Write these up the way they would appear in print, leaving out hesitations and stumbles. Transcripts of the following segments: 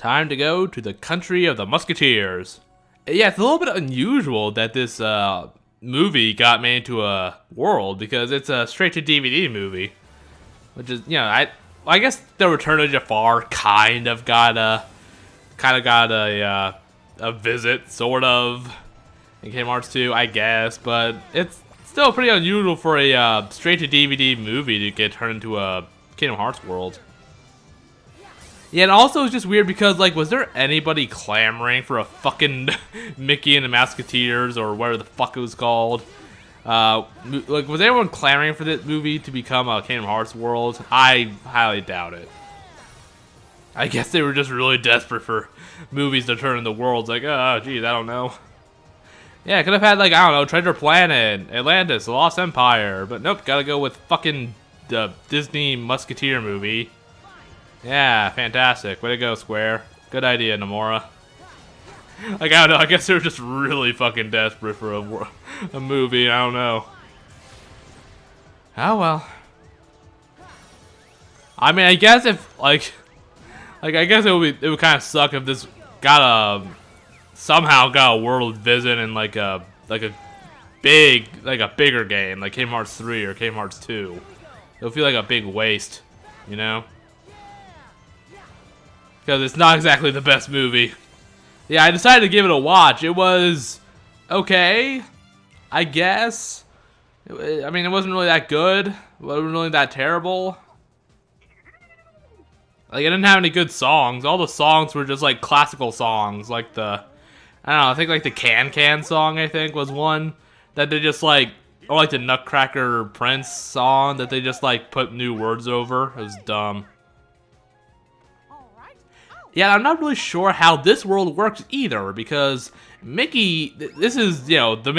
Time to go to the country of the Musketeers. Yeah, it's a little bit unusual that this movie got made into a world because it's a straight-to-DVD movie, which is, you know, I guess the Return of Jafar kind of got a visit, sort of, in Kingdom Hearts 2, I guess, but it's still pretty unusual for a straight-to-DVD movie to get turned into a Kingdom Hearts world. Yeah, and also it's just weird because, like, was there anybody clamoring for a fucking Mickey and the Musketeers, or whatever the fuck it was called? Like, was anyone clamoring for this movie to become a Kingdom Hearts world? I highly doubt it. I guess they were just really desperate for movies to turn into worlds. Like, oh, geez, I don't know. Yeah, could have had, like, I don't know, Treasure Planet, Atlantis, The Lost Empire, but nope, gotta go with fucking the Disney Musketeer movie. Yeah, fantastic. Way to go, Square. Good idea, Nomura. Like, I don't know, I guess they were just really fucking desperate for a movie, I don't know. Oh well. I mean, I guess if, like I guess it would kind of suck if this somehow got a world visit in like a bigger game, like Kingdom Hearts 3 or Kingdom Hearts 2. It'll feel like a big waste, you know? Because it's not exactly the best movie. Yeah, I decided to give it a watch. It was okay, I guess. I mean, it wasn't really that good. It wasn't really that terrible. Like, it didn't have any good songs. All the songs were just, like, classical songs. Like I don't know, I think, like, the Can Can song, I think, was one that they just, like, or, like, the Nutcracker Prince song that they just, like, put new words over. It was dumb. Yeah, I'm not really sure how this world works either, because Mickey, this is, you know, the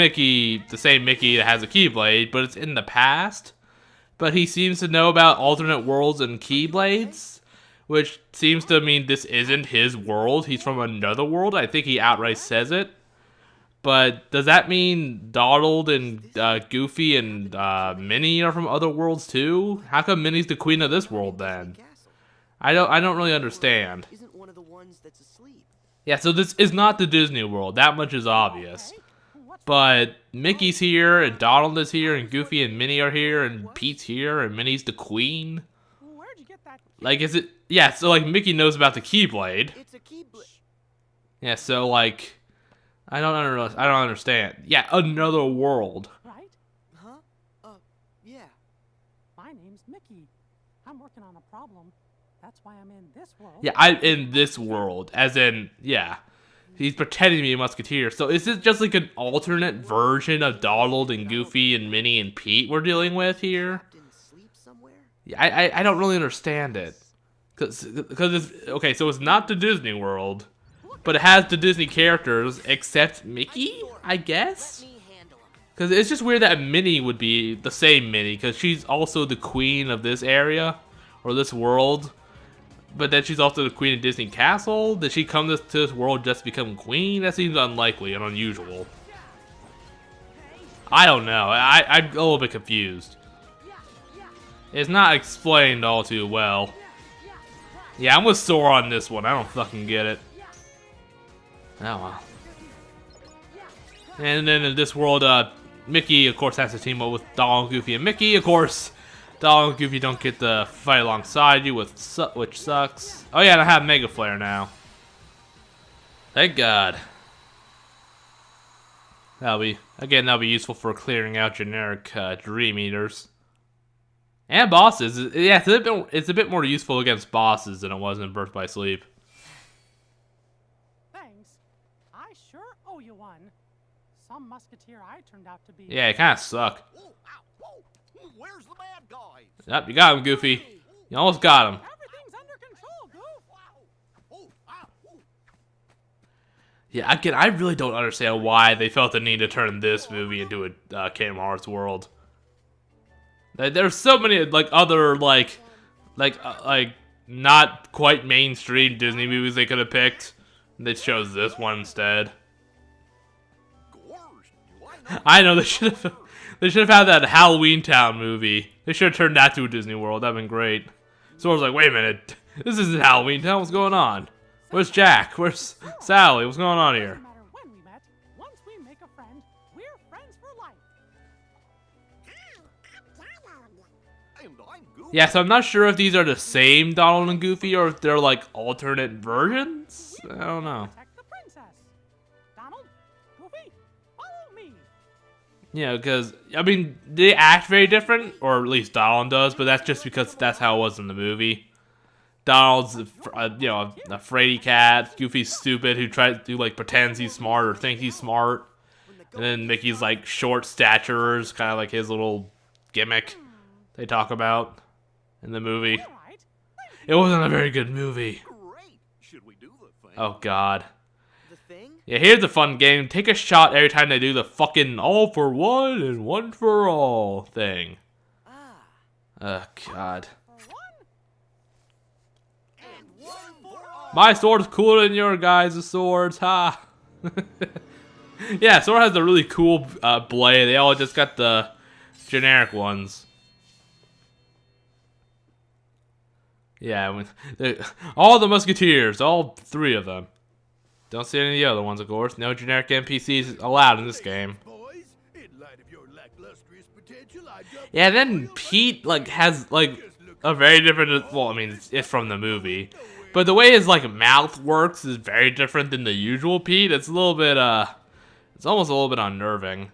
same Mickey that has a Keyblade, but it's in the past. But he seems to know about alternate worlds and Keyblades, which seems to mean this isn't his world. He's from another world. I think he outright says it. But does that mean Donald and Goofy and Minnie are from other worlds too? How come Minnie's the queen of this world then? I don't really understand. Yeah, so this is not the Disney world. That much is obvious. But Mickey's here, and Donald is here, and Goofy and Minnie are here, and Pete's here, and Minnie's the queen. Like, is it? Yeah, so like Mickey knows about the Keyblade. Yeah, so like, I don't understand. Yeah, another world. Right? Huh? Yeah. My name's Mickey. I'm working on a problem. That's why I'm in this world. Yeah, I'm in this world, as in, yeah. He's pretending to be a Musketeer. So is this just like an alternate version of Donald and Goofy and Minnie and Pete we're dealing with here? Yeah, I don't really understand it. Because it's, okay, so it's not the Disney world, but it has the Disney characters except Mickey, I guess? Because it's just weird that Minnie would be the same Minnie, because she's also the queen of this area, or this world. But then she's also the queen of Disney Castle? Did she come to this world just to become queen? That seems unlikely and unusual. I don't know. I'm a little bit confused. It's not explained all too well. Yeah, I'm with Sora on this one. I don't fucking get it. Oh well. And then in this world, Mickey, of course, has to team up with Donald, Goofy, and Mickey. Of course, Donald and Goofy don't get to fight alongside you, which sucks. Oh yeah, and I have Mega Flare now. Thank God. That'll be useful for clearing out generic Dream Eaters. And bosses. Yeah, it's a bit more useful against bosses than it was in Birth by Sleep. Thanks. I sure owe you one. Some musketeer I turned out to be. Yeah, it kind of suck. Where's the bad guys? Yep, you got him, Goofy. You almost got him. Everything's under control, Goof. Yeah, again, I really don't understand why they felt the need to turn this movie into a Kingdom Hearts world. There's so many like other like not quite mainstream Disney movies they could have picked. They chose this one instead. I know they should have had that Halloween Town movie. They should have turned that to a Disney World. That'd been great. Sora's like, wait a minute, this isn't Halloween Town. What's going on? Where's Jack? Where's Sally? What's going on here? No matter when we met, once we make a friend, we're friends for life. And I'm Goofy. Yeah, so I'm not sure if these are the same Donald and Goofy or if they're like alternate versions. I don't know. Protect the princess. Donald, Goofy, follow me. Yeah, because I mean they act very different, or at least Donald does, but that's just because that's how it was in the movie. Donald's, you know, a fraidy cat. Goofy's stupid, who like pretends he's smart or thinks he's smart, and then Mickey's like short statures, kind of like his little gimmick they talk about in the movie. All right. It wasn't a very good movie. Great. Should we do the thing? Oh God. The thing? Yeah, here's a fun game. Take a shot every time they do the fucking all for one and one for all thing. Ah. Oh God. For one. And one for all. My sword's cooler than your guys' swords, ha! Yeah, Sora has a really cool blade. They all just got the generic ones. Yeah, all the Musketeers, all 3 of them. Don't see any of the other ones, of course. No generic NPCs allowed in this game. Boys, in light of your lacklustrous potential, I jumped Yeah, then Pete like has like a very different. Well, I mean, it's from the movie, but the way his like mouth works is very different than the usual Pete. It's a little bit it's almost a little bit unnerving.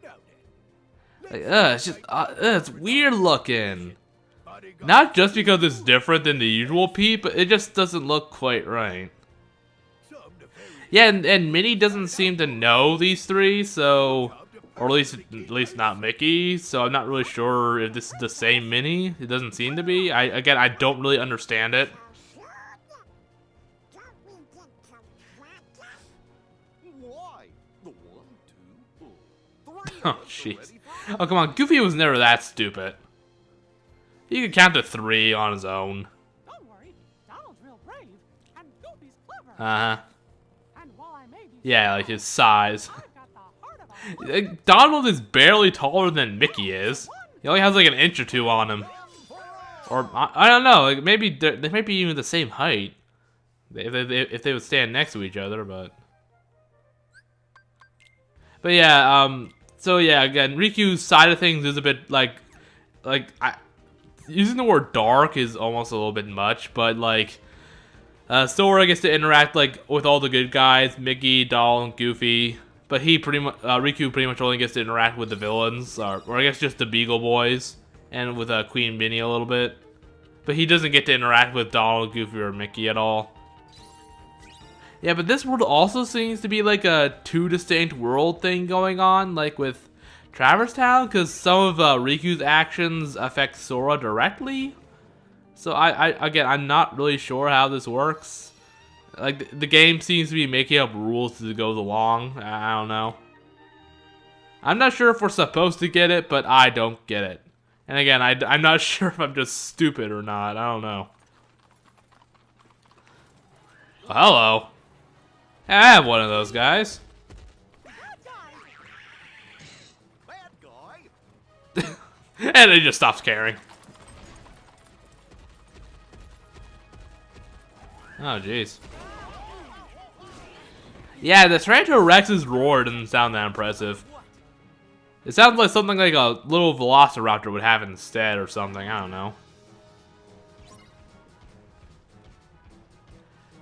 now Like, it's just it's weird looking. bodyguard. Not just because it's different than the usual Pete, but it just doesn't look quite right. Some nefarious Yeah, and Minnie doesn't seem to know these 3, so, or at least not Mickey. So I'm not really sure if this is the same Minnie. It doesn't seem to be. I don't really understand it. Why? The 1, 2, 3. Oh jeez. Oh come on, Goofy was never that stupid. He could count to 3 on his own. Don't worry. Donald's real brave, and Goofy's clever. Uh huh. And while I may be Yeah, like his size. I've got the heart of a Donald is barely taller than Mickey is. He only has like an inch or 2 on him. Or I don't know. Like maybe they might be even the same height if they would stand next to each other. But yeah. So yeah. Again, Riku's side of things is a bit like using the word dark is almost a little bit much. But like Sora gets to interact like with all the good guys, Mickey, Donald, and Goofy. But Riku pretty much only gets to interact with the villains, or I guess just the Beagle Boys, and with Queen Minnie a little bit. But he doesn't get to interact with Donald, Goofy, or Mickey at all. Yeah, but this world also seems to be like a 2 distinct world thing going on, like with Traverse Town, because some of Riku's actions affect Sora directly. So I'm not really sure how this works. Like, the game seems to be making up rules as it goes along. I don't know. I'm not sure if we're supposed to get it, but I don't get it. And again, I'm not sure if I'm just stupid or not. I don't know. Oh, hello. I have one of those guys. Bad guy. And he just stops caring. Oh, jeez. Yeah, the Tyrannorex's roar doesn't sound that impressive. It sounds like something like a little Velociraptor would have instead or something. I don't know.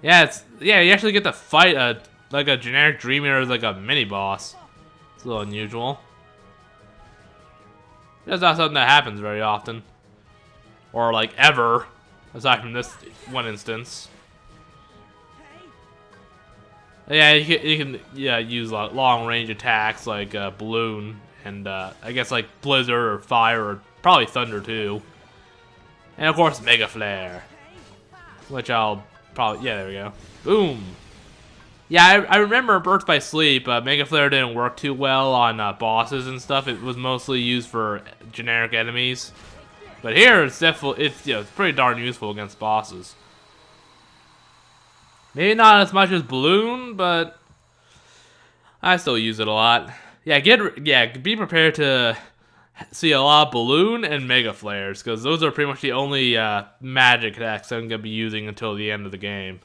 Yeah, you actually get to fight like a generic Dream Eater as like a mini boss. It's a little unusual. That's not something that happens very often. Or like ever, aside from this one instance. Yeah, you can use long range attacks like Balloon and I guess like Blizzard or Fire or probably Thunder too. And of course Mega Flare, which I'll probably, yeah, there we go. Boom. Yeah, I remember Birth by Sleep, Mega Flare didn't work too well on bosses and stuff. It was mostly used for generic enemies. But here it's definitely, it's pretty darn useful against bosses. Maybe not as much as Balloon, but I still use it a lot. Yeah, be prepared to see a lot of Balloon and Mega Flares, because those are pretty much the only magic attacks I'm going to be using until the end of the game.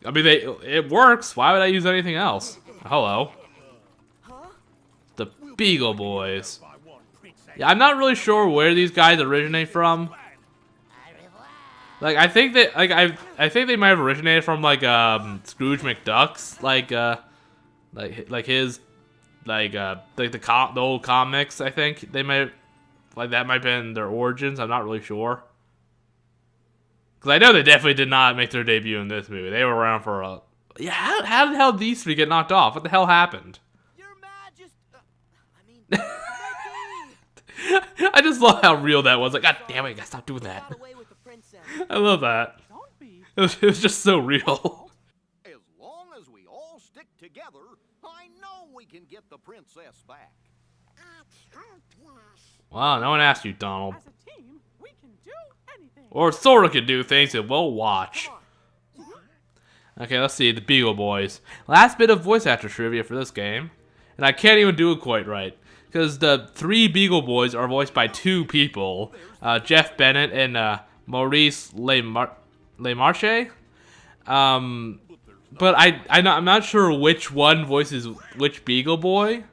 I mean, it works. Why would I use anything else? Hello. The Beagle Boys. Yeah, I'm not really sure where these guys originate from. Like, I think that, like, I think they might have originated from, like, Scrooge McDuck's, like his, like the old comics. I think they might, like, that might have been their origins. I'm not really sure. Because I know they definitely did not make their debut in this movie. They were around for a... Yeah, how the hell did these three get knocked off? What the hell happened? Your Majesty, I mean, Mickey! I just love how real that was. Like, God damn it, I gotta stop doing that. Got away with the princess. I love that. Don't be. It was just so real. As long as we all stick together, I know we can get the princess back. Wow, no one asked you, Donald. As a team, we can do anything. Or Sora can do things and we'll watch. Okay, let's see, the Beagle Boys. Last bit of voice actor trivia for this game. And I can't even do it quite right. Because the three Beagle Boys are voiced by two people. Jeff Bennett and Maurice LeMarche. But I'm not sure which one voices which Beagle Boy.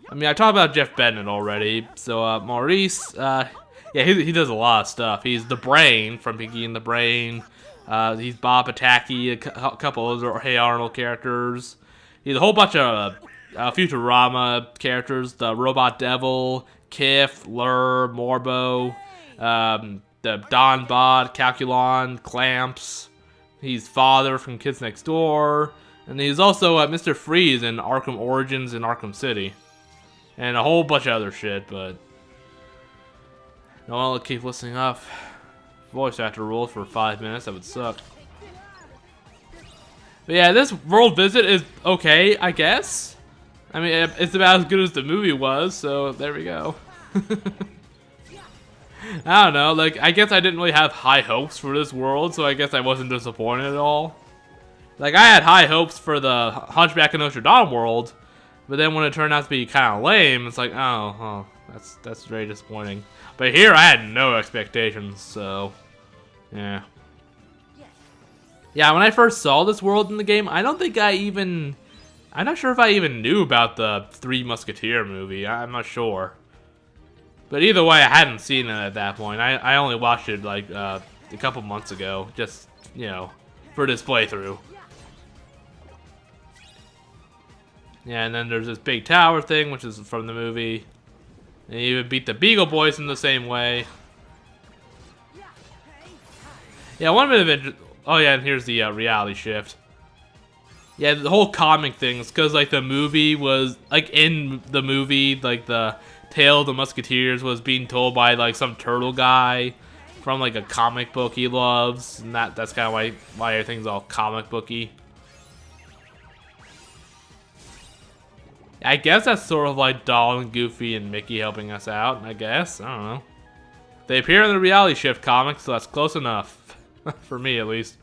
I mean, I talked about Jeff Bennett already. So Maurice, yeah, he does a lot of stuff. He's the Brain from Pinky and the Brain. He's Bob Pataki, a couple other Hey Arnold characters. He's a whole bunch of Futurama characters. The Robot Devil, Kif, Lur, Morbo, the Don Bod, Calculon, Clamps. He's Father from Kids Next Door. And he's also Mr. Freeze in Arkham Origins and Arkham City. And a whole bunch of other shit, but... No, I'll keep listening up. Voice actor rules for 5 minutes, that would suck. But yeah, this world visit is okay, I guess. I mean, it's about as good as the movie was, so there we go. I don't know, like, I guess I didn't really have high hopes for this world, so I guess I wasn't disappointed at all. Like, I had high hopes for the Hunchback of Notre Dame world, but then when it turned out to be kind of lame, it's like, oh, that's very disappointing. But here, I had no expectations, so, yeah. Yeah, when I first saw this world in the game, I don't think I'm not sure if I even knew about the Three Musketeer movie. I'm not sure. But either way, I hadn't seen it at that point. I only watched it, like, a couple months ago, just, you know, for this playthrough. Yeah, and then there's this big tower thing, which is from the movie. And you even beat the Beagle Boys in the same way. Yeah, one bit of interest. Oh yeah, and here's the reality shift. Yeah, the whole comic things, because like the movie was like in the movie, like the tale of the Musketeers was being told by like some turtle guy from like a comic book he loves, and that's kind of why everything's all comic booky. I guess that's sort of like Donald and Goofy and Mickey helping us out, I guess. I don't know. They appear in the Reality Shift comics, so that's close enough. For me, at least.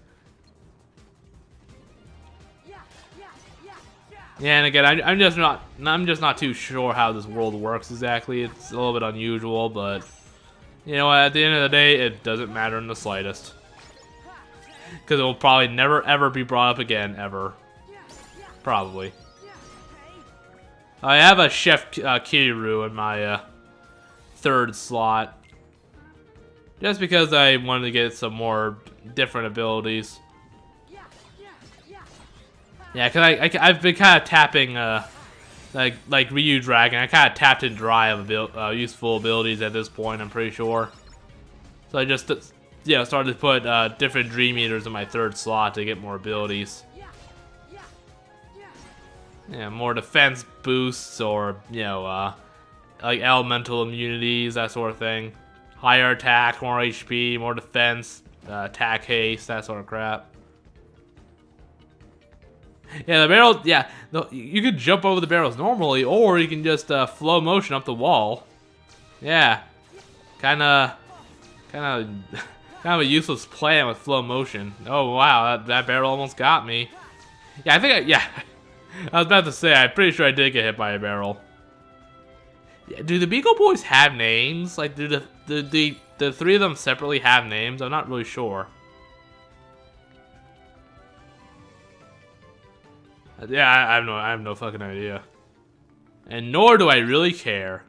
Yeah, and again, I'm just not too sure how this world works exactly. It's a little bit unusual, but you know, at the end of the day, it doesn't matter in the slightest. Because it will probably never ever be brought up again, ever. Probably. I have a Chef Kiryu in my third slot. Just because I wanted to get some more different abilities. Yeah, because I've been kind of tapping, like Ryu Dragon. I kind of tapped in dry of useful abilities at this point, I'm pretty sure. So I just, yeah, started to put different Dream Eaters in my third slot to get more abilities. Yeah, more defense boosts or, you know, like elemental immunities, that sort of thing. Higher attack, more HP, more defense, attack haste, that sort of crap. Yeah, the barrel, yeah, you could jump over the barrels normally, or you can just flow motion up the wall. Yeah, kind of a useless plan with flow motion. Oh wow, that barrel almost got me. Yeah, I think yeah, I was about to say, I'm pretty sure I did get hit by a barrel. Yeah, do the Beagle Boys have names? Like, do the three of them separately have names? I'm not really sure. Yeah, I have no fucking idea. And nor do I really care.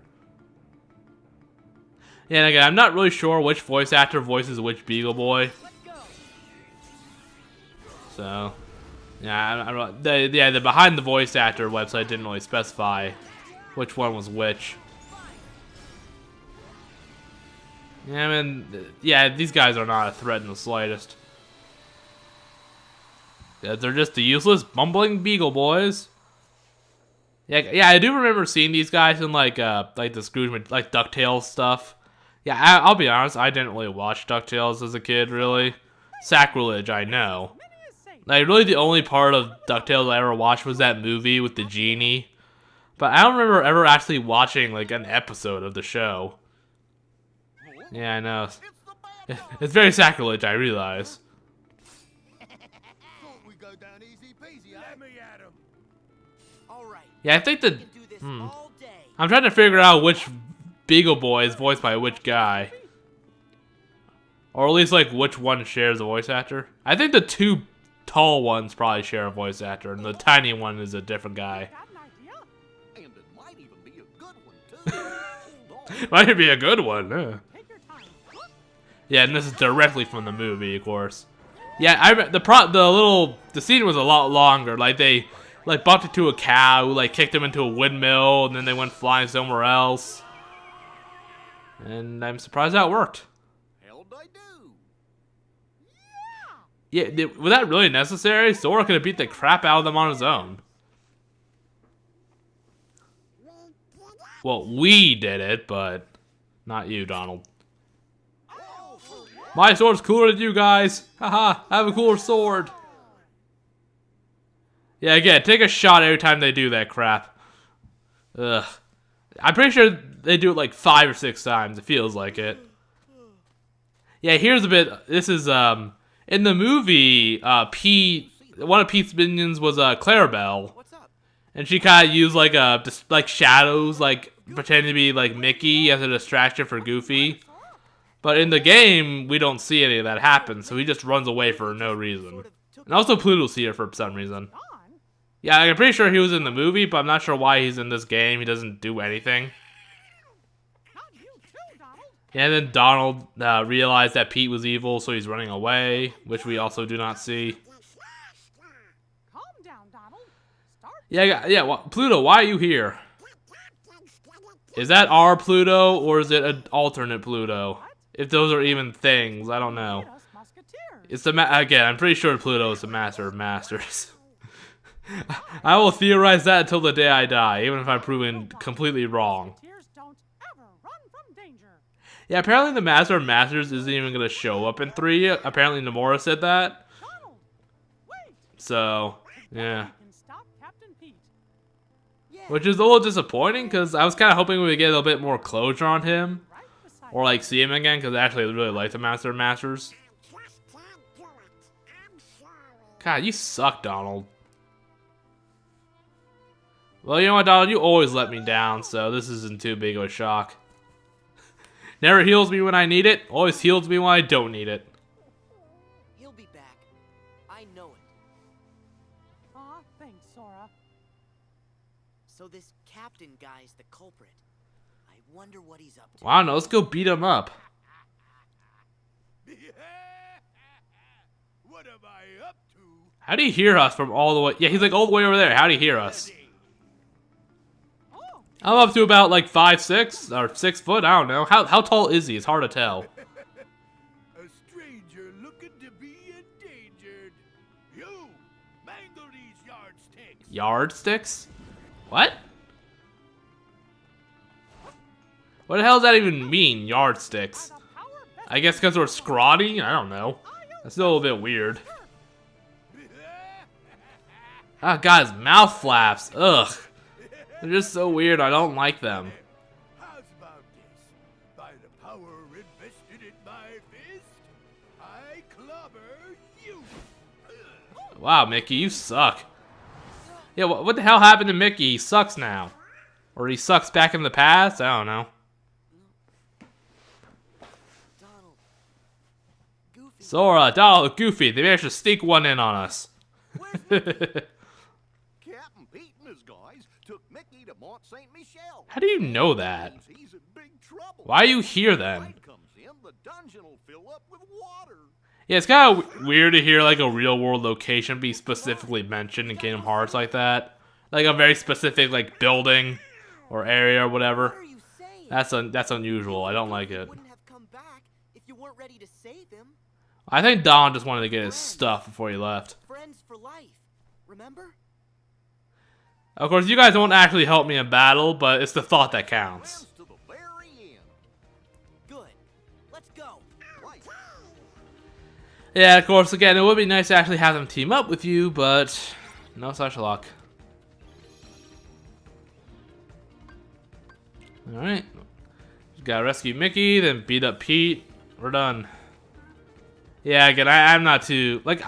Yeah, and again, I'm not really sure which voice actor voices which Beagle Boy. So, yeah, I don't. The behind the voice actor website didn't really specify which one was which. Yeah, I mean, yeah, these guys are not a threat in the slightest. Yeah, they're just the useless, bumbling Beagle Boys. Yeah, I do remember seeing these guys in like the Scrooge, like DuckTales stuff. Yeah, I'll be honest, I didn't really watch DuckTales as a kid, really. Sacrilege, I know. Like, really the only part of DuckTales I ever watched was that movie with the genie. But I don't remember ever actually watching, like, an episode of the show. Yeah, I know. It's very sacrilege, I realize. Thought we go down easy peasy. Let me at him. All right. Yeah, I think We that... can do this all day. I'm trying to figure out which Beagle Boy is voiced by which guy. Or at least, like, which one shares a voice actor. I think the two tall ones probably share a voice actor, and the tiny one is a different guy. Got an idea? And it might even be a good one, too. Hold on. Might be a good one, yeah. Take your time. Yeah, and this is directly from the movie, of course. Yeah, the scene was a lot longer. Like, they, like, bumped into a cow, like, kicked him into a windmill, and then they went flying somewhere else. And I'm surprised that worked. How'd I do? Yeah, was that really necessary? Sora could have beat the crap out of them on his own. Well, we did it, but not you, Donald. My sword's cooler than you guys. Haha, I have a cooler sword. Yeah, again, take a shot every time they do that crap. Ugh. I'm pretty sure they do it like 5 or 6 times. It feels like it. Yeah, here's a bit. This is, in the movie, Pete, one of Pete's minions was, Clarabelle. What's up? And she kind of used, like, just, like, shadows, like, pretending to be, like, Mickey as a distraction for Goofy. But in the game, we don't see any of that happen, so he just runs away for no reason. And also Pluto's here for some reason. Gone? Yeah, I'm pretty sure he was in the movie, but I'm not sure why he's in this game. He doesn't do anything. Not you too, Donald. Yeah, and then Donald realized that Pete was evil, so he's running away, which we also do not see. Calm down, Donald. Start. Yeah, well, Pluto, why are you here? Is that our Pluto, or is it an alternate Pluto? If those are even things, I don't know. Get us Musketeers. It's again, I'm pretty sure Pluto is the master of masters. I will theorize that until the day I die, even if I'm proven completely wrong. Musketeers don't ever run from danger. Yeah, apparently the master of masters isn't even going to show up in 3. Apparently Nomura said that. Donald, wait. So, yeah. We can stop Captain Pete. Yeah. Which is a little disappointing, because I was kind of hoping we would get a little bit more closure on him. Right beside Or, like, see him again, because I actually really like the Master of Masters. God, you suck, Donald. Well, you know what, Donald? You always let me down, so this isn't too big of a shock. Never heals me when I need it, always heals me when I don't need it. He'll be back. I know it. Aw, thanks, Sora. So this captain guy's the culprit. I wonder what he's up to. Well, I don't know, let's go beat him up. What am I up to? How do you hear us from all the way? Yeah, he's like all the way over there. How do you hear us? Oh, I'm up to about like 5'6" or 6 foot. I don't know. How tall is he? It's hard to tell. A stranger looking to be endangered. You, mangle these yardsticks. Yardsticks? What? What the hell does that even mean, yardsticks? the power best. I guess because we're scrawny? I don't know. That's still a little bit weird. Ah, God, his mouth flaps. Ugh. They're just so weird. I don't like them. How's about this? By the power invested in my fist, I clobber you. Wow, Mickey, you suck. Yeah, what the hell happened to Mickey? He sucks now. Or he sucks back in the past? I don't know. Donald. Goofy. Sora, Donald, Goofy, they managed to sneak one in on us. Where's Mickey? his guys took Mickey to Mont Saint Michel. How do you know that? He's in big trouble. Why are you here When then? night comes in, the dungeon will fill up with water. Yeah, it's kind of weird to hear like a real world location be specifically mentioned in Kingdom Hearts like that. Like a very specific like building or area or whatever. What are you saying? That's unusual. I don't like it. Wouldn't have come back if you weren't ready to save him. I think Don just wanted to get his stuff before he left. Friends for life. Remember? Of course, you guys won't actually help me in battle, but it's the thought that counts. Friends to the very end. Good. Let's go. Right. Yeah, of course, again, it would be nice to actually have them team up with you, but no such luck. Alright. Gotta rescue Mickey, then beat up Pete. We're done. Yeah, again, I'm not too... Like,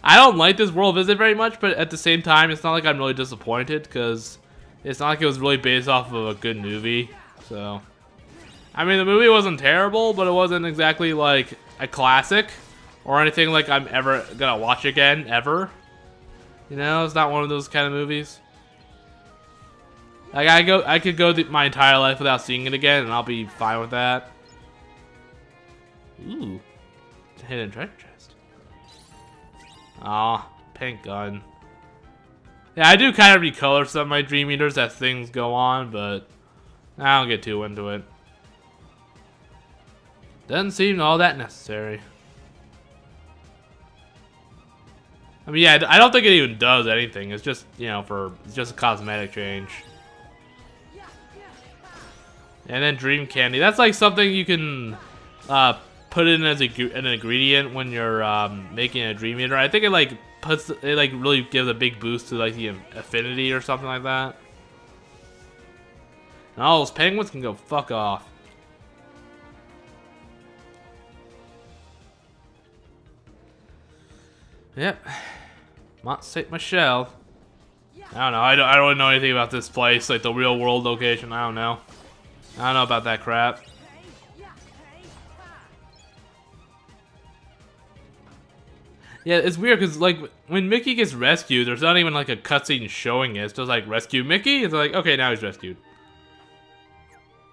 I don't like this world visit very much, but at the same time, it's not like I'm really disappointed, because it's not like it was really based off of a good movie, so... I mean, the movie wasn't terrible, but it wasn't exactly, like, a classic, or anything like I'm ever gonna watch again, ever. You know, it's not one of those kind of movies. Like, I could go my entire life without seeing it again, and I'll be fine with that. Ooh. It's a hidden treasure chest. Aw, pink gun. Yeah, I do kind of recolor some of my Dream Eaters as things go on, but I don't get too into it. Doesn't seem all that necessary. I mean, yeah, I don't think it even does anything. It's just, you know, it's just a cosmetic change. And then Dream Candy. That's like something you can put in as an ingredient when you're making a Dream Eater. I think it like really gives a big boost to like the affinity or something like that. And all those penguins can go fuck off. Yep. Mont Saint Michel. I don't know. I don't really know anything about this place, like the real world location. I don't know. I don't know about that crap. Yeah, it's weird because like when Mickey gets rescued, there's not even like a cutscene showing it. It's just like rescue Mickey. It's like, okay, now he's rescued.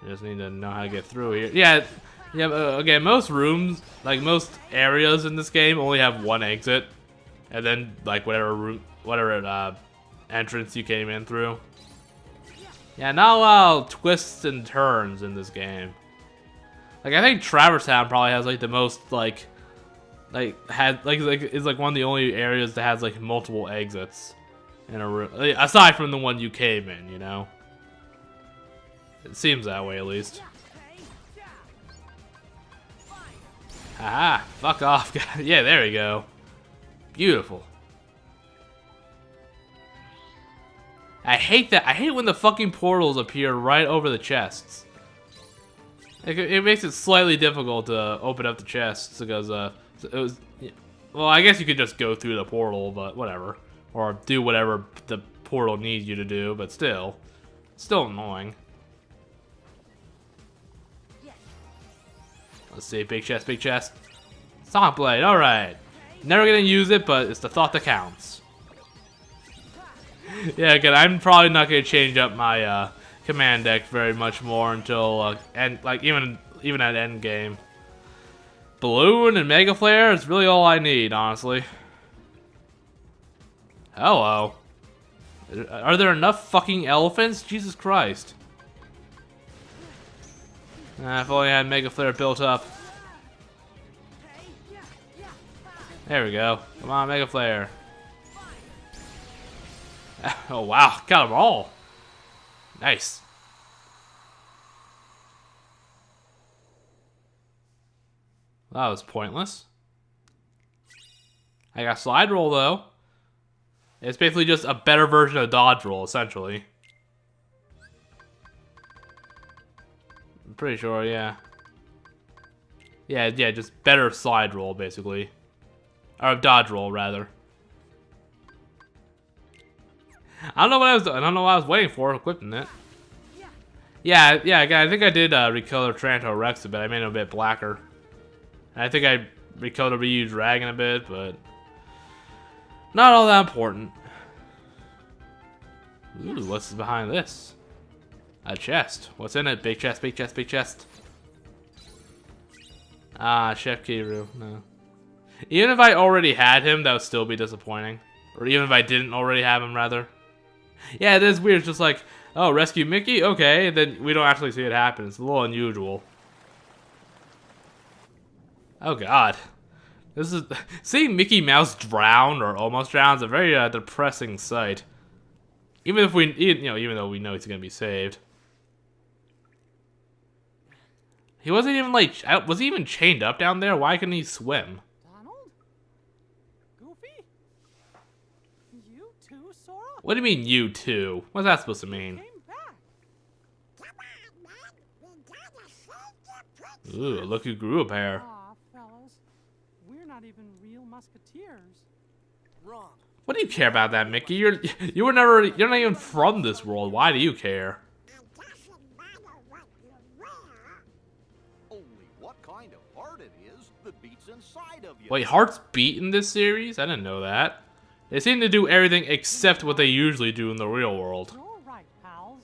You just need to know how to get through here. Yeah. Again, most rooms, like most areas in this game, only have one exit, and then like whatever entrance you came in through. Yeah, not a lot of twists and turns in this game. Like I think Traverse Town probably has like the most is like one of the only areas that has like multiple exits in a room, aside from the one you came in. You know, it seems that way at least. Haha, fuck off, guys. Yeah, there we go. Beautiful. I hate that. I hate when the fucking portals appear right over the chests. It makes it slightly difficult to open up the chests because it was. Well, I guess you could just go through the portal, but whatever, or do whatever the portal needs you to do. But still annoying. Let's see, big chest, big chest. Sonic Blade. All right. Never gonna use it, but it's the thought that counts. Yeah, again, I'm probably not gonna change up my command deck very much more until even at end game. Balloon and Mega Flare is really all I need, honestly. Hello. Are there enough fucking elephants? Jesus Christ. If only I had Mega Flare built up. There we go. Come on, Mega Flare. Oh wow, got them all. Nice. That was pointless. I got Slide Roll though. It's basically just a better version of Dodge Roll, essentially. I'm pretty sure, yeah. Yeah, just better Slide Roll, basically. Or Dodge Roll, rather. I don't know what I was waiting for, equipping it. Yeah, again, I think I did recolor Tranto Rex a bit. I made it a bit blacker. And I think I recolored Ryu Dragon a bit, but not all that important. Ooh, what's behind this? A chest. What's in it? Big chest, big chest, big chest. Ah, Chef Kiru. No. Even if I already had him, that would still be disappointing. Or even if I didn't already have him, rather. Yeah, it is weird. It's just like, oh, rescue Mickey? Okay, then we don't actually see it happen. It's a little unusual. Oh, God. This is... Seeing Mickey Mouse drown, or almost drown, is a very depressing sight. Even if we, even though we know he's gonna be saved. He wasn't even like, was he even chained up down there? Why couldn't he swim? Donald? Goofy? You too, Sora? What do you mean, you too? What's that supposed to mean? Came back. Ooh, look who grew a pair. Aw, fellas. We're not even real musketeers. Wrong. What do you care about that, Mickey? You're not even from this world. Why do you care? Only what kind of heart it is that beats inside of you. Wait, hearts beat in this series? I didn't know that. They seem to do everything except what they usually do in the real world. You're right, pals.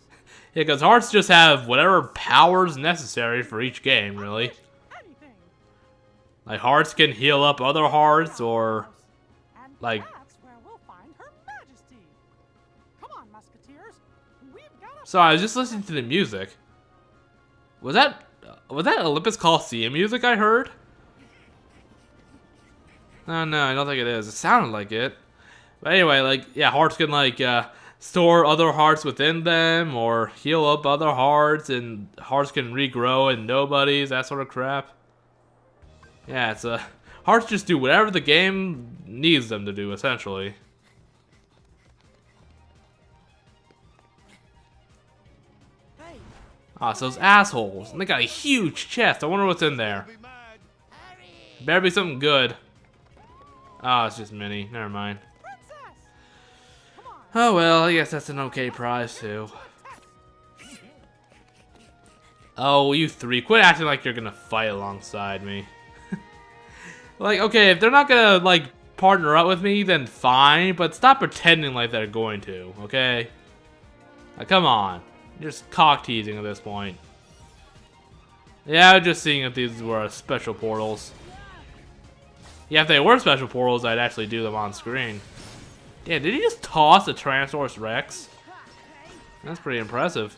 Yeah, because hearts just have whatever powers necessary for each game, really. Anything. Like, hearts can heal up other hearts, or... And like- that's where we'll find Her Majesty. Come on, musketeers. We've got to... So, I was just listening to the music. Was that Olympus Coliseum music I heard? Oh, no, I don't think it is. It sounded like it. But anyway, like, yeah, hearts can, like, store other hearts within them, or heal up other hearts, and hearts can regrow in nobodies, that sort of crap. Yeah, it's hearts just do whatever the game needs them to do, essentially. Hey, Ah, so those assholes. And they got a huge chest. I wonder what's in there. Be mad. Better be something good. Oh, it's just Minnie. Never mind. Princess! Come on. Oh well, I guess that's an okay prize too. Oh, you three, quit acting like you're gonna fight alongside me. Like, okay, if they're not gonna, like, partner up with me, then fine, but stop pretending like they're going to, okay? Like, come on. You're just cock-teasing at this point. Yeah, I'm just seeing if these were special portals. Yeah, if they were special portals, I'd actually do them on screen. Yeah, did he just toss a Tyrannosaurus Rex? That's pretty impressive.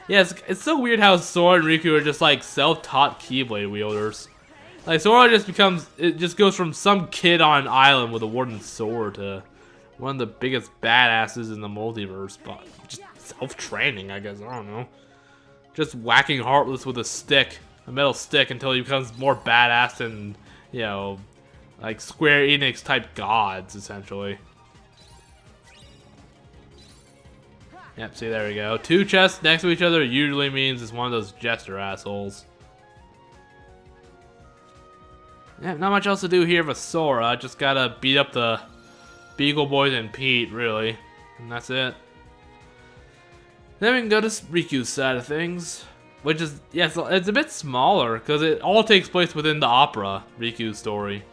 Yeah, it's so weird how Sora and Riku are just like self-taught Keyblade wielders. Like Sora just goes from some kid on an island with a wooden sword to one of the biggest badasses in the multiverse, but just self-training, I guess, I don't know. Just whacking Heartless with a metal stick until he becomes more badass than, you know, like Square Enix type gods, essentially. Yep, see, there we go. Two chests next to each other usually means it's one of those jester assholes. Yeah, not much else to do here with Sora. Just gotta beat up the Beagle Boys and Pete, really. And that's it. Then we can go to Riku's side of things. Which is, yeah, it's a bit smaller, because it all takes place within the opera, Riku's story.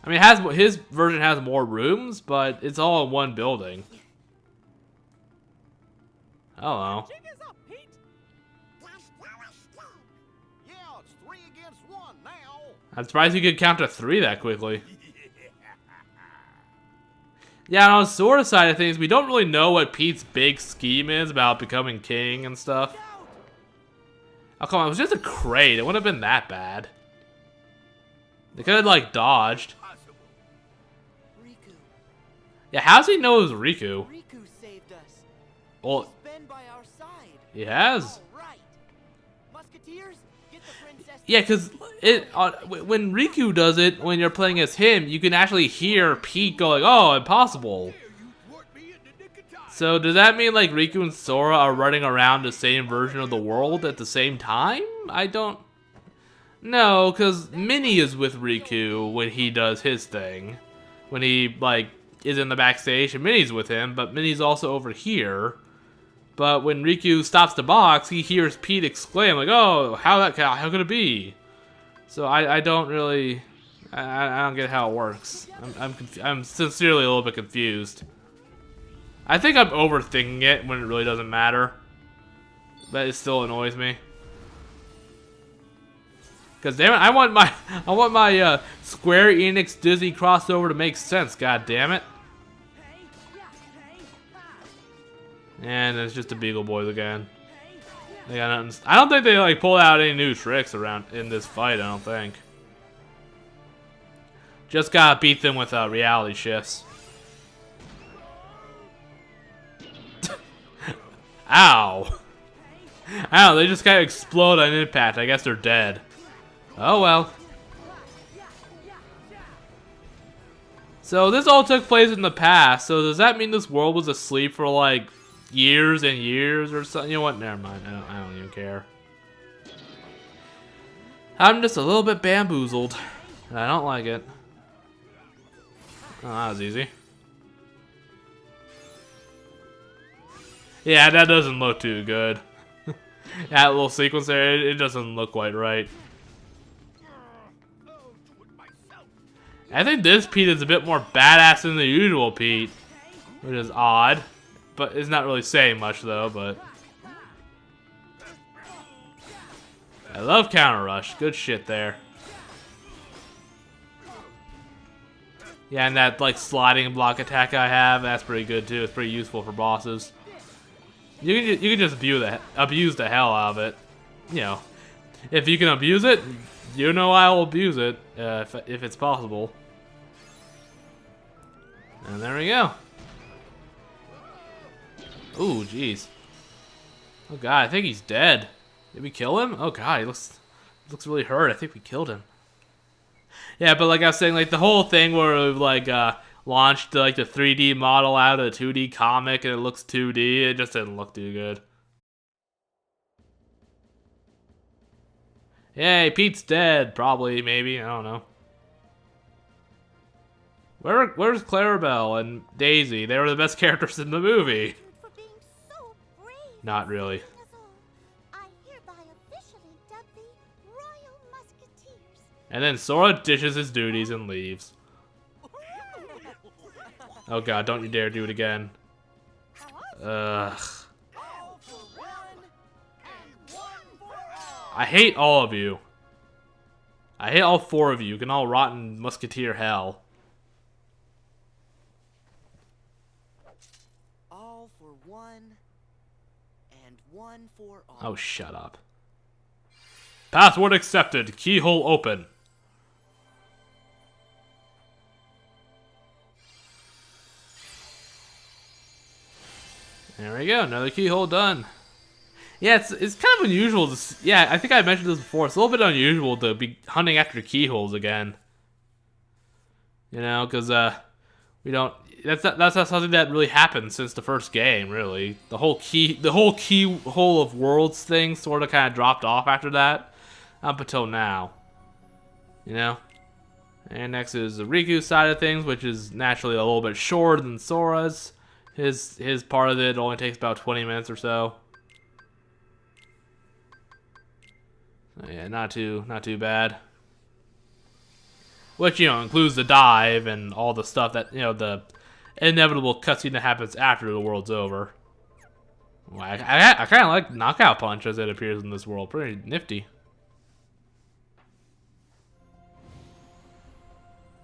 I mean, his version has more rooms, but it's all in one building. Hello. Jig is up, Pete. Yeah, it's 3 against 1 now. I'm surprised you could count to 3 that quickly. Yeah, on Sora's side of things, we don't really know what Pete's big scheme is about becoming king and stuff. Oh, come on, it was just a crate. It wouldn't have been that bad. They could have, like, dodged. Riku. Yeah, how's he know it was Riku? Riku saved us. Well, He's been by our side. he has. All right. Musketeers, get the princess. Yeah, because when Riku does it, when you're playing as him, you can actually hear Pete go like, oh, impossible. You thwart me in the nick of time. So does that mean like Riku and Sora are running around the same version of the world at the same time? I don't... No, because Minnie is with Riku when he does his thing. When he, like, is in the backstage and Minnie's with him, but Minnie's also over here. But when Riku stops the box, he hears Pete exclaim, like, oh, how could it be? So I don't really... I don't get how it works. I'm sincerely a little bit confused. I think I'm overthinking it when it really doesn't matter. But it still annoys me. Cause damn it, I want my Square Enix Disney crossover to make sense. God damn it. And it's just the Beagle Boys again. They got nothing. I don't think they like pulled out any new tricks around in this fight. I don't think. Just gotta beat them with reality shifts. Ow! Ow! They just kind of explode on impact. I guess they're dead. Oh well. So this all took place in the past. So does that mean this world was asleep for like years and years or something? You know what? Never mind. I don't even care. I'm just a little bit bamboozled. And I don't like it. Oh, that was easy. Yeah, that doesn't look too good. That little sequence there, it doesn't look quite right. I think this Pete is a bit more badass than the usual Pete, which is odd, but it's not really saying much though. But I love counter rush, good shit there. Yeah, and that like sliding block attack I have, that's pretty good too. It's pretty useful for bosses. You can just abuse the hell out of it. You know, if you can abuse it, you know I will abuse it if it's possible. And there we go. Ooh, jeez. Oh god, I think he's dead. Did we kill him? Oh god, he looks really hurt. I think we killed him. Yeah, but like I was saying, like the whole thing where we've like launched like the 3D model out of the 2D comic and it looks 2D, it just didn't look too good. Yay, Pete's dead. Probably, maybe, I don't know. Where's Clarabelle and Daisy? They were the best characters in the movie. For being so brave. Not really. I hereby officially dub thee Royal Musketeers. And then Sora ditches his duties and leaves. Oh god, don't you dare do it again. Ugh. I hate all of you. I hate all four of you. You can all rot in Musketeer hell. All for one, and one for all. Oh, shut up. Password accepted. Keyhole open. There we go. Another keyhole done. Yeah, it's kind of unusual to yeah, I think I mentioned this before. It's a little bit unusual to be hunting after keyholes again. You know, because we don't. That's not something that really happened since the first game. Really, the whole keyhole of worlds thing sort of kind of dropped off after that, up until now. You know. And next is the Riku side of things, which is naturally a little bit shorter than Sora's. His part of it only takes about 20 minutes or so. Yeah, not too bad. Which, you know, includes the dive and all the stuff that, you know, the inevitable cutscene that happens after the world's over. Well, I kind of like Knockout Punch as it appears in this world. Pretty nifty.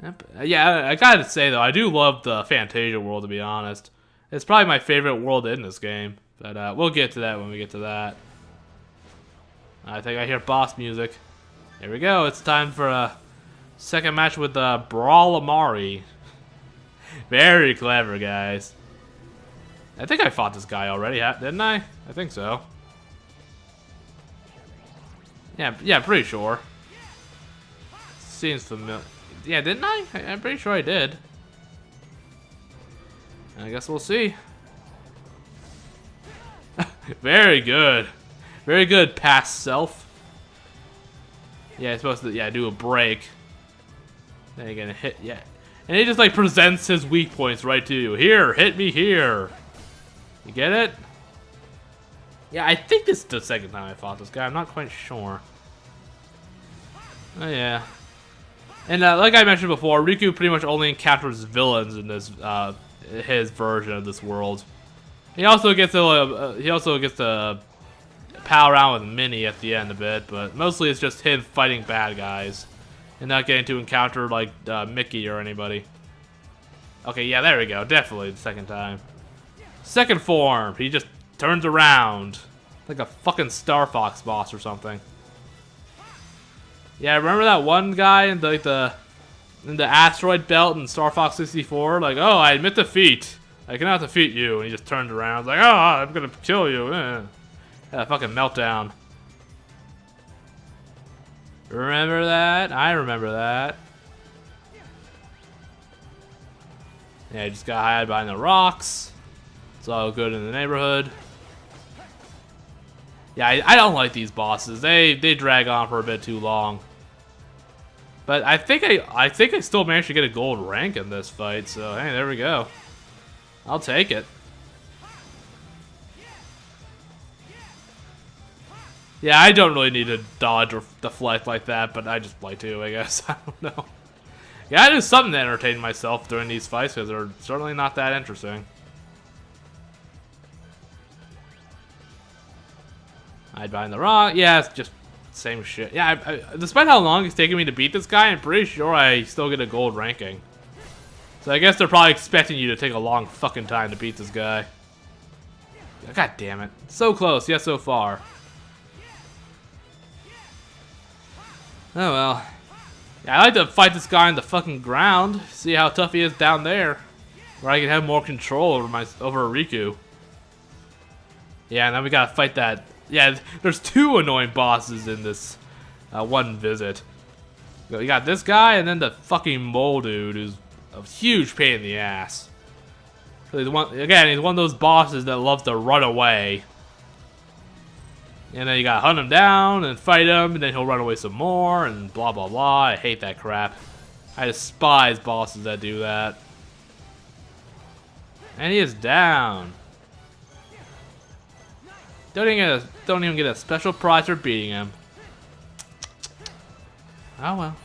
Yep. Yeah, I gotta say though, I do love the Fantasia world, to be honest. It's probably my favorite world in this game. But we'll get to that when we get to that. I think I hear boss music. Here we go. It's time for a second match with Brawl Amari. Very clever, guys. I think I fought this guy already, didn't I? I think so. Yeah, pretty sure. Seems familiar. Yeah, didn't I? I'm pretty sure I did. I guess we'll see. Very good. Very good, past self. Yeah, it's supposed to do a break. Then you're gonna hit, yeah. And he just like presents his weak points right to you. Here, hit me here. You get it? Yeah, I think this is the second time I fought this guy. I'm not quite sure. Oh yeah. And like I mentioned before, Riku pretty much only encounters villains in this his version of this world. He also gets to pal around with Minnie at the end a bit, but mostly it's just him fighting bad guys and not getting to encounter like Mickey or anybody. Okay, yeah, there we go. Definitely the second time. Second form, he just turns around like a fucking Star Fox boss or something. Yeah, remember that one guy in the asteroid belt in Star Fox 64? Like, oh, I admit defeat. I cannot defeat you. And he just turned around, like, oh, I'm gonna kill you. Had a fucking meltdown. Remember that? I remember that. Yeah, he just got hid behind the rocks. It's all good in the neighborhood. Yeah, I don't like these bosses. They drag on for a bit too long. But I think I still managed to get a gold rank in this fight. So hey, there we go. I'll take it. Yeah, I don't really need to dodge or deflect like that, but I just like to, I guess. I don't know. Yeah, I do something to entertain myself during these fights because they're certainly not that interesting. Hide behind the rock. Yeah, it's just same shit. Yeah, despite how long it's taking me to beat this guy, I'm pretty sure I still get a gold ranking. So I guess they're probably expecting you to take a long fucking time to beat this guy. God damn it. So close, yet so far. Oh well. Yeah, I like to fight this guy on the fucking ground. See how tough he is down there. Where I can have more control over Riku. Yeah, now we gotta fight that. Yeah, there's two annoying bosses in this one visit. You got this guy and then the fucking mole dude who's a huge pain in the ass. So he's one of those bosses that loves to run away. And then you gotta hunt him down and fight him, and then he'll run away some more, and blah blah blah. I hate that crap. I despise bosses that do that. And he is down. Don't even get a special prize for beating him. Oh well.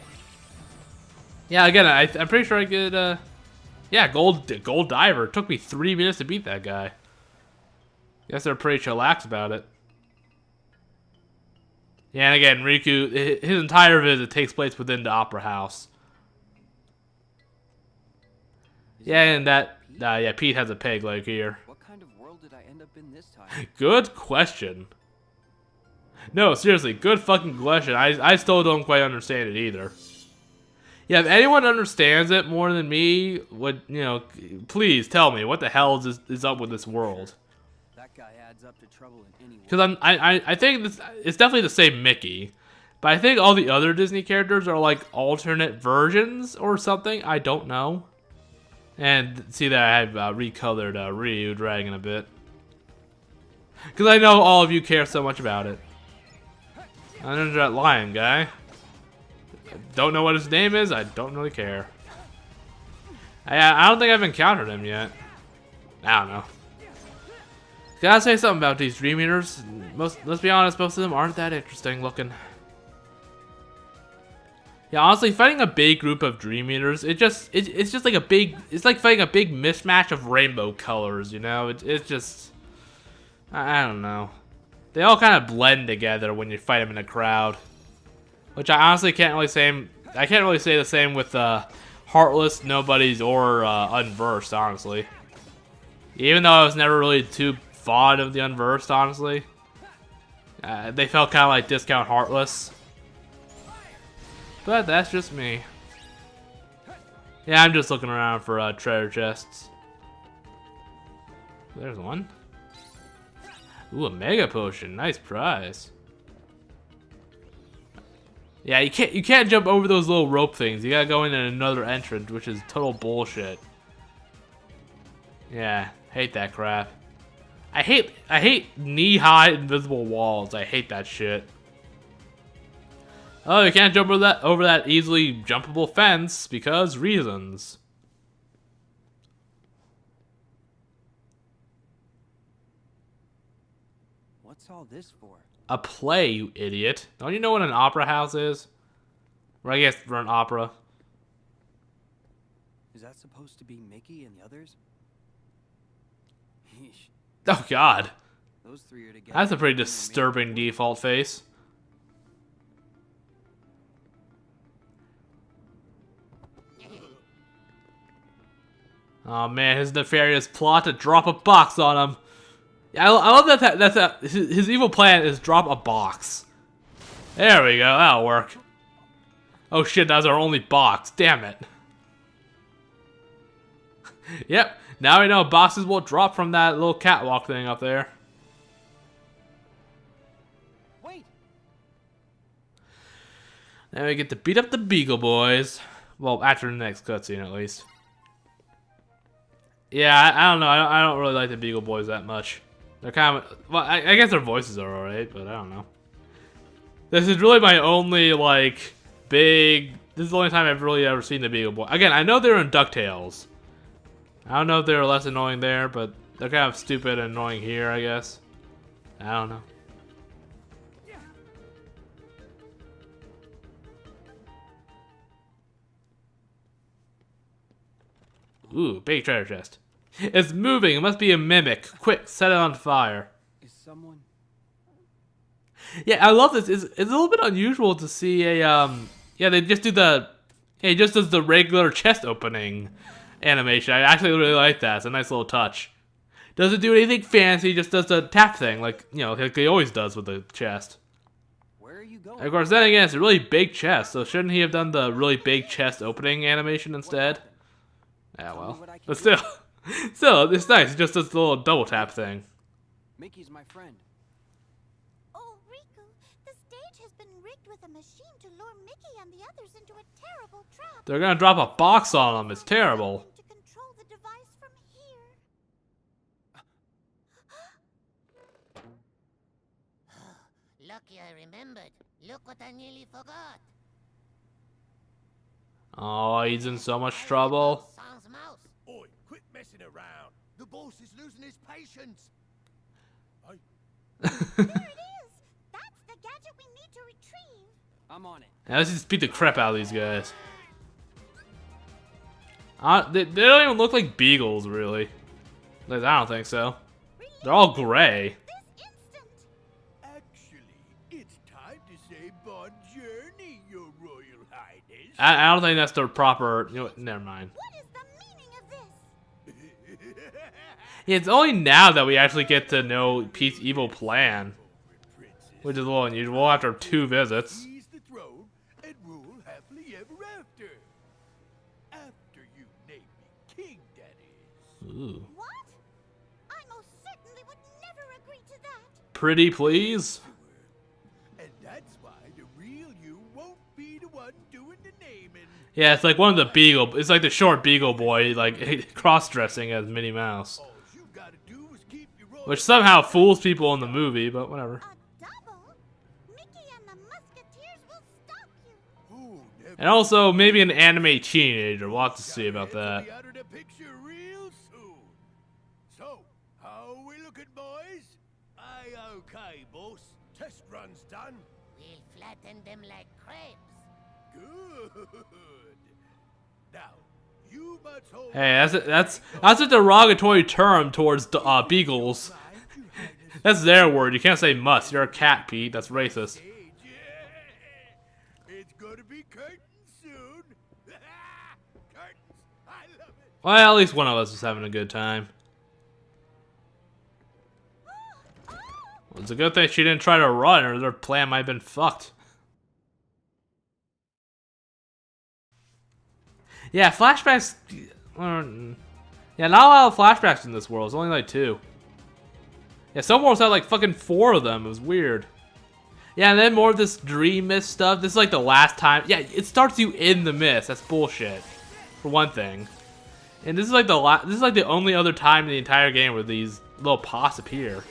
Yeah, again, I'm pretty sure I could. Yeah, gold diver. It took me 3 minutes to beat that guy. Guess they're pretty chillax about it. Yeah, and again, Riku, his entire visit takes place within the opera house. Yeah, and yeah, Pete has a peg leg here. What kind of world did I end up in this time? Good question. No, seriously, good fucking question. I still don't quite understand it either. Yeah, if anyone understands it more than me, please tell me what the hell is up with this world. That guy adds up to trouble in any world. Because I think it's definitely the same Mickey, but I think all the other Disney characters are like alternate versions or something. I don't know. And see that I have recolored Ryu Dragon a bit. Because I know all of you care so much about it. And there's that lion guy. I don't know what his name is. I don't really care. I don't think I've encountered him yet. I don't know. Gotta say something about these Dream Eaters. Let's be honest, most of them aren't that interesting looking. Yeah, honestly, fighting a big group of Dream Eaters, it's just like it's like fighting a big mismatch of rainbow colors, you know? It's just, I don't know. They all kind of blend together when you fight them in a crowd. Which I honestly can't really say, I can't really say the same with Heartless, Nobodies, or Unversed, honestly. Even though I was never really too fond of the Unversed, honestly. They felt kind of like discount Heartless. But that's just me. Yeah, I'm just looking around for treasure chests. There's one. Ooh, a mega potion. Nice prize. Yeah, you can't jump over those little rope things. You gotta go in another entrance, which is total bullshit. Yeah, hate that crap. I hate knee-high invisible walls. I hate that shit. Oh, you can't jump over that easily jumpable fence because reasons. What's all this for? A play, you idiot. Don't you know what an opera house is? Or I guess for an opera. Is that supposed to be Mickey and the others? Yeesh. Oh God, Those three are together. that's a pretty and they're disturbing making it work. default face. Oh man, his nefarious plot to drop a box on him. Yeah, I love that. His evil plan is drop a box. There we go. That'll work. Oh shit, that's our only box. Damn it. Yep. Now we know boxes will drop from that little catwalk thing up there. Wait! Now we get to beat up the Beagle Boys. Well, after the next cutscene, at least. Yeah, I don't know. I don't really like the Beagle Boys that much. They're kind of... Well, I guess their voices are alright, but I don't know. This is really my only, like, big... This is the only time I've really ever seen the Beagle Boy. Again, I know they're in DuckTales. I don't know if they're less annoying there, but they're kind of stupid and annoying here, I guess. I don't know. Ooh, big treasure chest. It's moving. It must be a mimic. Quick, set it on fire. Is someone? Yeah, I love this. It's a little bit unusual to see a yeah, they just do the it just does the regular chest opening animation. I actually really like that. It's a nice little touch. Doesn't do anything fancy, just does the tap thing like, you know, like he always does with the chest. Where are you going? Of course, then again, it's a really big chest, so shouldn't he have done the really big chest opening animation instead? Yeah, well, but still, still, it's nice. It just does the little double tap thing. Mickey's my friend. Oh, Riku, the stage has been rigged with a machine to lure Mickey and the others into a terrible trap. They're gonna drop a box on him. It's terrible. To control the device from here. Lucky I remembered. Look what I nearly forgot. Oh, he's in so much trouble. Sans mouse. Oi, quit messing around. The boss is losing his patience. There it is. That's the gadget we need to retrieve. I'm on it. Now let's just beat the crap out of these guys. They don't even look like beagles, really. At least I don't think so. They're all gray. This instant. Actually, it's time to say bon journey, your royal highness. I don't think that's the proper... You know what? Never mind. What is the meaning of this? Yeah, it's only now that we actually get to know Pete's evil plan. Which is a little unusual after 2 visits. Seize the throne and rule happily ever after. After you name me king, that is. Ooh. What? I most certainly would never agree to that. Pretty please? And that's why the real you won't be the one doing the naming. Yeah, it's like one of the Beagle... It's like the short Beagle Boy, like, cross-dressing as Minnie Mouse. All you gotta do is keep your royal Which somehow fools people in the movie, but whatever. A double? Mickey and the Musketeers will stop you. Who never And also, maybe an anime teenager. We'll have to see about that. be out of the picture real soon. So, how are we looking, boys? Aye, okay, boss. Test run's done. We'll flatten them like crepes. Good. Now, you must hold. Hey, that's a derogatory term towards beagles. That's their word. You can't say must. You're a cat, Pete. That's racist. It's gonna be curtains soon. Curtains. I love it. Well, at least one of us was having a good time. It's a good thing she didn't try to run, or their plan might have been fucked. Yeah, flashbacks... Yeah, not a lot of flashbacks in this world. It's only like 2. Yeah, some worlds had like fucking 4 of them. It was weird. Yeah, and then more of this dream mist stuff. This is like the last time... Yeah, it starts you in the mist. That's bullshit. For one thing. And this is like the only other time in the entire game where these little pots appear.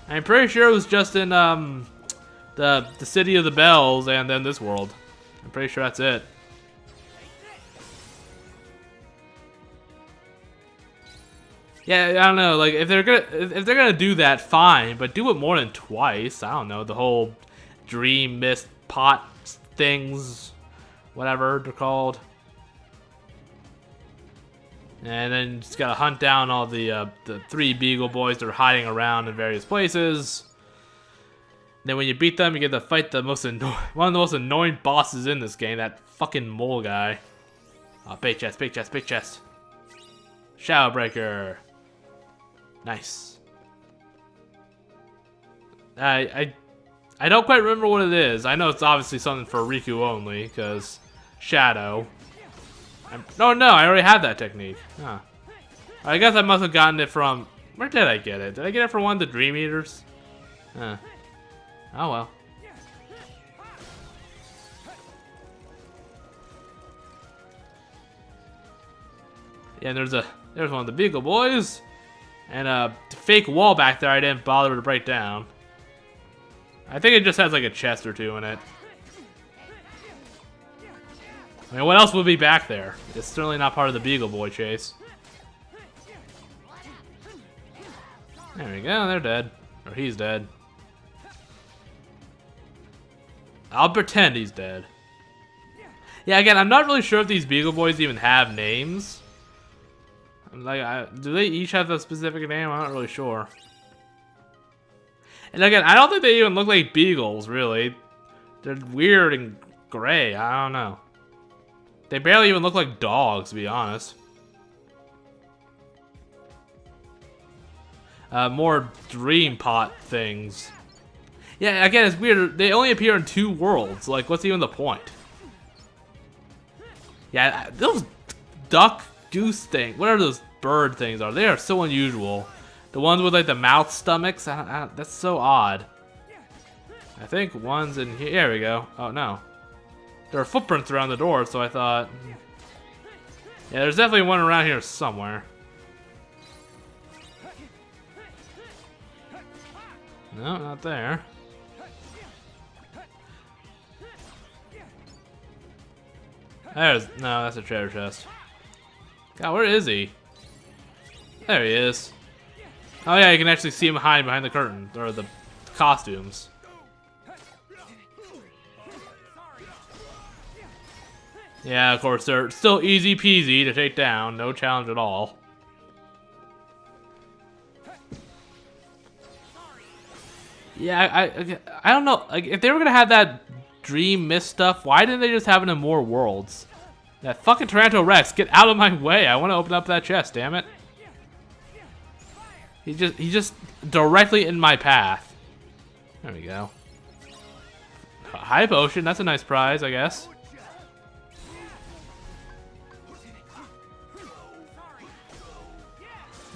I'm pretty sure it was just in the City of the Bells and then this world. I'm pretty sure that's it. Yeah, I don't know. Like if they're gonna do that, fine, but do it more than twice. I don't know, the whole dream mist pot things, whatever they're called. And then you just gotta hunt down all the 3 Beagle Boys that are hiding around in various places. Then when you beat them, you get to fight the one of the most annoying bosses in this game, that fucking mole guy. Oh, big chest, big chest, big chest. Shadow Breaker. Nice. I don't quite remember what it is. I know it's obviously something for Riku only, because Shadow. Oh no, I already had that technique. Huh. I guess I must have gotten it from... Where did I get it? Did I get it from one of the Dream Eaters? Huh. Oh well. Yeah, there's one of the Beagle Boys. And a fake wall back there I didn't bother to break down. I think it just has like a chest or 2 in it. I mean, what else would be back there? It's certainly not part of the Beagle Boy chase. There we go, they're dead. Or he's dead. I'll pretend he's dead. Yeah, again, I'm not really sure if these Beagle Boys even have names. Like, do they each have a specific name? I'm not really sure. And again, I don't think they even look like beagles, really. They're weird and gray. I don't know. They barely even look like dogs, to be honest. More dream pot things. Yeah, again, it's weird. They only appear in 2 worlds. Like, what's even the point? Yeah, those duck goose things, whatever those bird things are, they are so unusual. The ones with like the mouth stomachs, that's so odd. I think one's in here. There we go. Oh no, there are footprints around the door, so I thought, yeah, there's definitely one around here somewhere. No, not there. No, that's a treasure chest. God, where is he? There he is. Oh yeah, you can actually see him hide behind the curtain, or the costumes. Yeah, of course, they're still easy peasy to take down, no challenge at all. Yeah, I don't know, like, if they were gonna have that Dream Mist stuff, why didn't they just have it in more worlds? That fucking Tyranto Rex, get out of my way! I want to open up that chest, damn it! He's just directly in my path. There we go. High potion, that's a nice prize, I guess.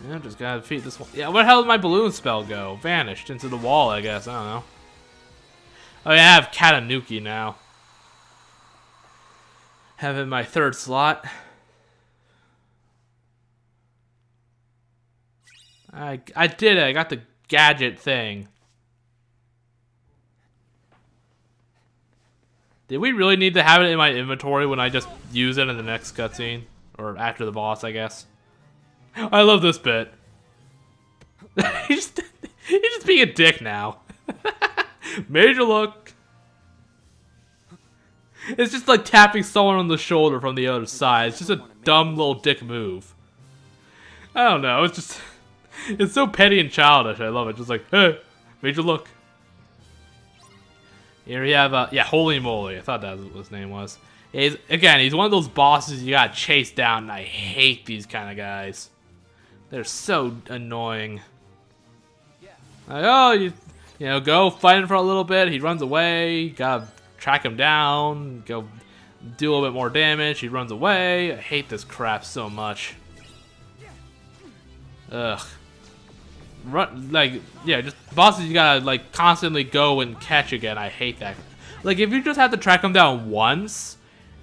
Yeah, just gotta defeat this one. Yeah, where the hell did my balloon spell go? Vanished into the wall, I guess. I don't know. Oh yeah, I have Katanuki now. Have in my 3rd slot. I did it. I got the gadget thing. Did we really need to have it in my inventory when I just use it in the next cutscene? Or after the boss, I guess. I love this bit. he's just being a dick now. Major look. It's just like tapping someone on the shoulder from the other side. It's just a dumb little dick move. I don't know. It's just... It's so petty and childish. I love it. Just like, hey, major look. Here we have, yeah, Holy Moly. I thought that was what his name was. He's one of those bosses you gotta chase down, and I hate these kind of guys. They're so annoying. Like, oh, you know, go fight him for a little bit. He runs away. You gotta track him down. Go do a little bit more damage. He runs away. I hate this crap so much. Ugh. Like, yeah, just bosses you gotta, like, constantly go and catch again. I hate that. Like, if you just have to track them down once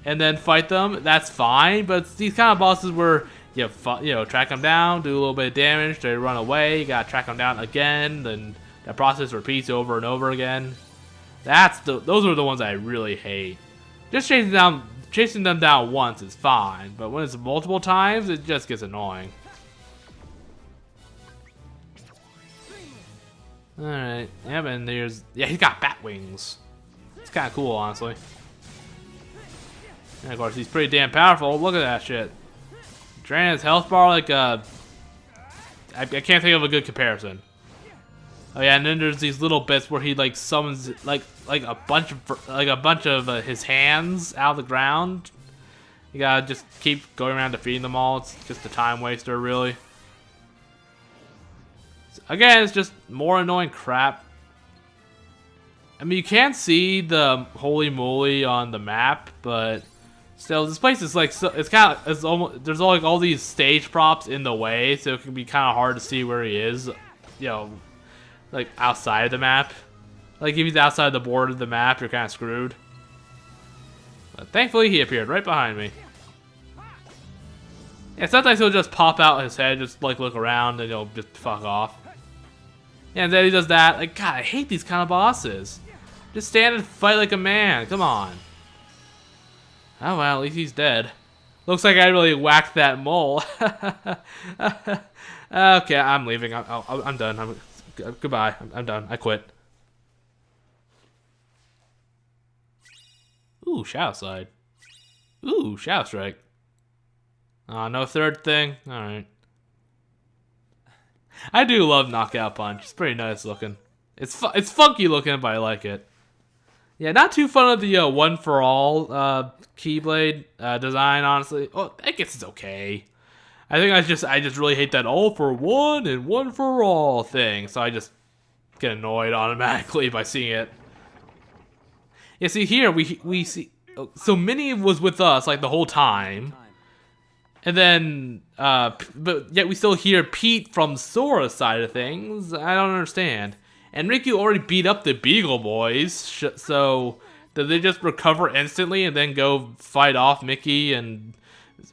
and then fight them, that's fine. But it's these kind of bosses where you know, track them down, do a little bit of damage, they run away, you gotta track them down again, then that process repeats over and over again. Those are the ones I really hate. Just chasing them down once is fine, but when it's multiple times, it just gets annoying. Alright, yeah, and yeah, he's got bat wings. It's kind of cool, honestly. And of course, he's pretty damn powerful. Look at that shit. Drain his health bar like I can't think of a good comparison. Oh yeah, and then there's these little bits where he like summons like a bunch of his hands out of the ground. You gotta just keep going around defeating them all. It's just a time waster, really. Again, it's just more annoying crap. I mean, you can't see the holy moly on the map, but still, this place is like it's almost there's like all these stage props in the way, so it can be kind of hard to see where he is. You know, like outside of the map. Like if he's outside the border of the map, you're kind of screwed. But thankfully, he appeared right behind me. Yeah, sometimes he'll just pop out his head, just like look around, and he'll just fuck off. Yeah, and then he does that. Like, God, I hate these kind of bosses. Just stand and fight like a man. Come on. Oh well, at least he's dead. Looks like I really whacked that mole. Okay, I'm leaving. I'm done. Goodbye. I'm done. I quit. Ooh, Shadow Slide. Ooh, Shadow Strike. No third thing? Alright. I do love Knockout Punch. It's pretty nice looking. It's funky looking, but I like it. Yeah, not too fun of the one for all Keyblade design, honestly. Oh, I guess it's okay. I think I just really hate that all for one and one for all thing. So I just get annoyed automatically by seeing it. Yeah, see here we see. So Minnie was with us like the whole time. And then, but yet we still hear Pete from Sora's side of things. I don't understand. And Riku already beat up the Beagle Boys, so did they just recover instantly and then go fight off Mickey and,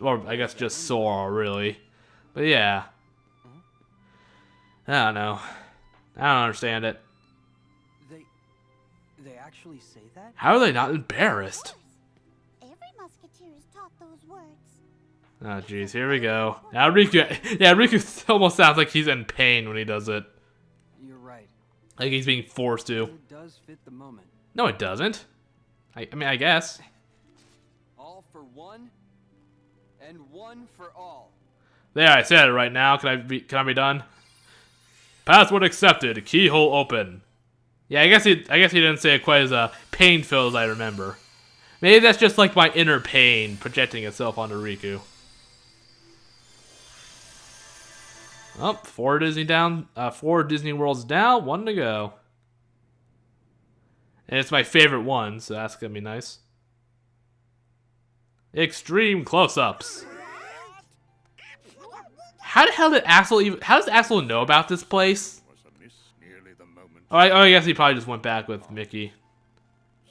or I guess just Sora, really? But yeah. I don't know. I don't understand it. They actually say that? How are they not embarrassed? Every Musketeer is taught those words. Oh jeez, here we go. Now Riku almost sounds like he's in pain when he does it. You're right. Like he's being forced to. It does fit the moment. No, it doesn't. I mean, I guess. All for one, and one for all. There, I said it right now. Can I be done? Password accepted. Keyhole open. Yeah, I guess he didn't say it quite as pain-filled as I remember. Maybe that's just like my inner pain projecting itself onto Riku. Oh, 4 Disney Worlds down, 1 to go. And it's my favorite one, so that's gonna be nice. Extreme close-ups. How the hell did Axel even? How does Axel know about this place? Oh, I guess he probably just went back with Mickey.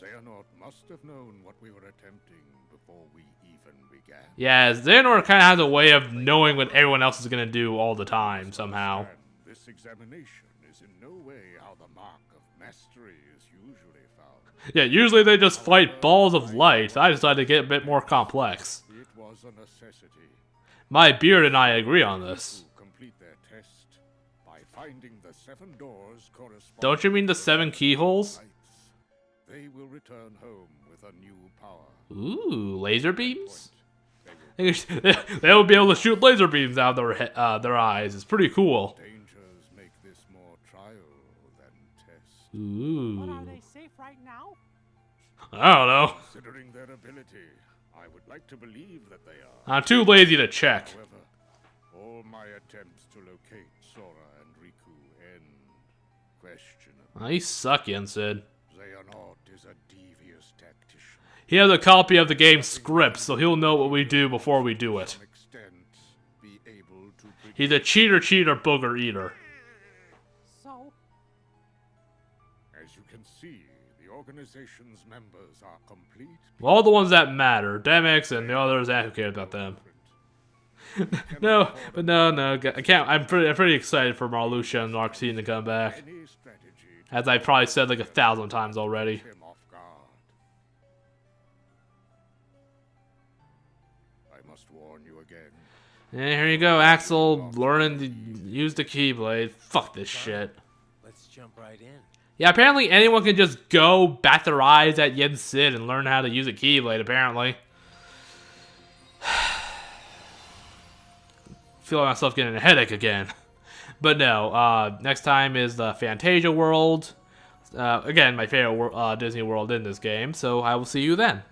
Xehanort must have known what we were attempting before we even began. Yeah, Xehanort kind of has a way of knowing what everyone else is gonna do all the time somehow. This examination is in no way how the mark of mastery is usually found. Yeah, usually they just fight balls of light. I decided to get a bit more complex. It was a necessity. My beard and I agree on this. To complete their test by finding the 7 doors corresponding. Don't you mean the 7 keyholes? They will return home with a new power. Ooh, laser beams? They'll be able to shoot laser beams out of their eyes. It's pretty cool. Dangers make this more trial than test. Ooh. But are they safe right now? I don't know. Considering their ability, I would like to believe that they are. I'm too lazy to check. However, all my attempts to locate Sora and Riku end questionable. Oh, you suck, Yensid. Xehanort is a devious tactician. He has a copy of the game's script, so he'll know what we do before we do it. To some extent, be able to predict. He's a cheater, booger eater. So, As you can see, the organization's members are complete. All the ones that matter. Demix and the others, who cares about them? No. I can't. I'm pretty excited for Marluxia and Narctine to come back. Any strategy to As I probably said like 1,000 times already. him off guard. I must warn you again. And here you go, Axel, learning to use the Keyblade. Fuck this shit. Let's jump right in. Yeah, apparently anyone can just go bat their eyes at Yen Sid and learn how to use a Keyblade, apparently. feeling myself getting a headache again. But no, next time is the Fantasia World. Again, my favorite Disney World in this game, so I will see you then.